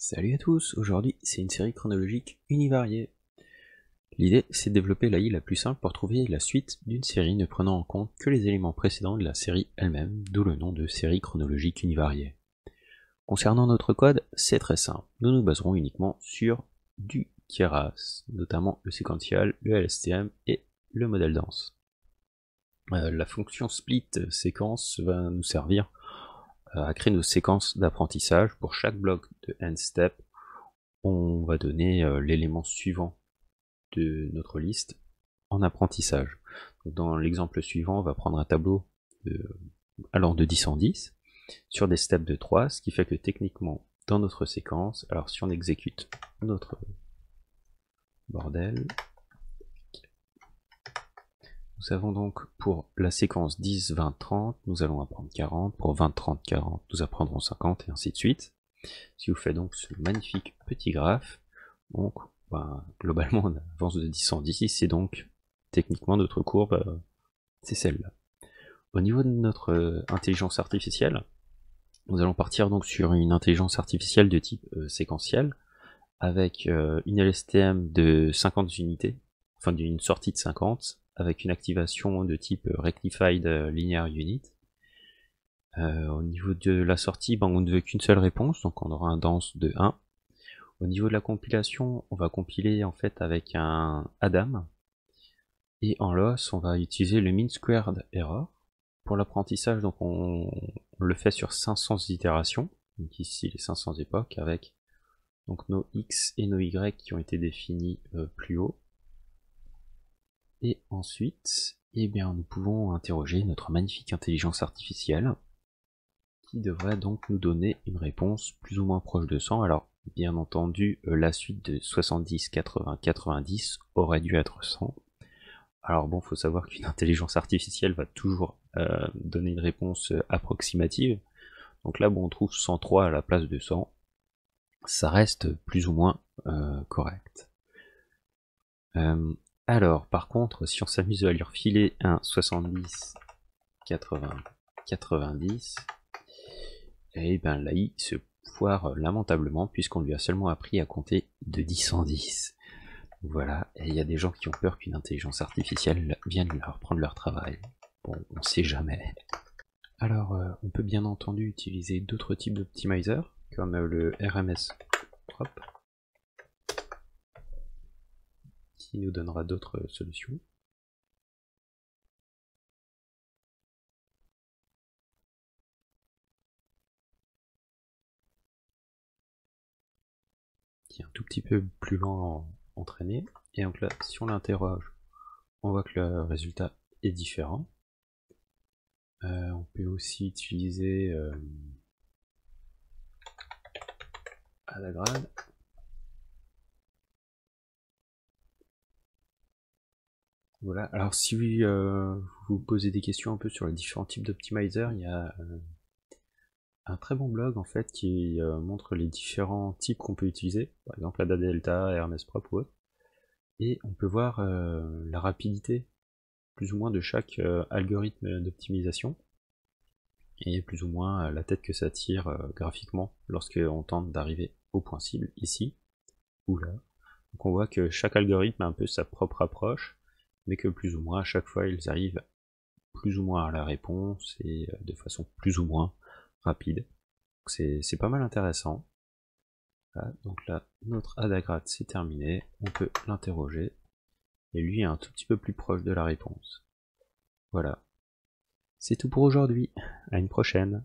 Salut à tous, aujourd'hui c'est une série chronologique univariée. L'idée c'est de développer l'AI la plus simple pour trouver la suite d'une série ne prenant en compte que les éléments précédents de la série elle-même, d'où le nom de série chronologique univariée. Concernant notre code, c'est très simple, nous nous baserons uniquement sur du Keras, notamment le séquential, le LSTM et le modèle dense. La fonction split séquence va nous servir à créer nos séquences d'apprentissage. Pour chaque bloc de end step, on va donner l'élément suivant de notre liste en apprentissage. Donc dans l'exemple suivant, on va prendre un tableau allant de 10 en 10 sur des steps de 3, ce qui fait que techniquement, dans notre séquence, alors si on exécute notre bordel, nous avons donc pour la séquence 10, 20, 30, nous allons apprendre 40, pour 20, 30, 40, nous apprendrons 50 et ainsi de suite. Si vous faites donc ce magnifique petit graphe, donc globalement on avance de 10 en 10, et donc techniquement notre courbe c'est celle-là. Au niveau de notre intelligence artificielle, nous allons partir donc sur une intelligence artificielle de type séquentiel, avec une LSTM de 50 unités, enfin d'une sortie de 50, avec une activation de type Rectified Linear Unit. Au niveau de la sortie, on ne veut qu'une seule réponse, donc on aura un dense de 1. Au niveau de la compilation, on va compiler en fait avec un Adam, et en loss, on va utiliser le mean squared error. Pour l'apprentissage, donc on le fait sur 500 itérations, donc ici les 500 époques, avec donc nos x et nos y qui ont été définis plus haut. Et ensuite, nous pouvons interroger notre magnifique intelligence artificielle, qui devrait donc nous donner une réponse plus ou moins proche de 100. Alors, bien entendu, la suite de 70, 80, 90 aurait dû être 100. Alors bon, faut savoir qu'une intelligence artificielle va toujours donner une réponse approximative. Donc là, on trouve 103 à la place de 100. Ça reste plus ou moins correct. Alors, par contre, si on s'amuse à lui refiler un 70, 80, 90, l'AI se foire lamentablement puisqu'on lui a seulement appris à compter de 10 en 10. Voilà, et il y a des gens qui ont peur qu'une intelligence artificielle vienne leur prendre leur travail. Bon, on sait jamais. Alors, on peut bien entendu utiliser d'autres types d'optimizers, comme le RMS Prop, qui nous donnera d'autres solutions. Qui est un tout petit peu plus lent à entraîner. Et donc là, si on l'interroge, on voit que le résultat est différent. On peut aussi utiliser Adagrad. Voilà, alors si vous posez des questions un peu sur les différents types d'optimizer, il y a un très bon blog en fait qui montre les différents types qu'on peut utiliser, par exemple Ada Delta, Hermes Prop ou autre, et on peut voir la rapidité plus ou moins de chaque algorithme d'optimisation, et plus ou moins la tête que ça tire graphiquement lorsqu'on tente d'arriver au point cible, ici ou là. Donc on voit que chaque algorithme a un peu sa propre approche, mais que plus ou moins à chaque fois ils arrivent plus ou moins à la réponse et de façon plus ou moins rapide. C'est pas mal intéressant. Voilà, donc là, notre Adagrad c'est terminé, on peut l'interroger, et lui est un tout petit peu plus proche de la réponse. Voilà. C'est tout pour aujourd'hui, à une prochaine.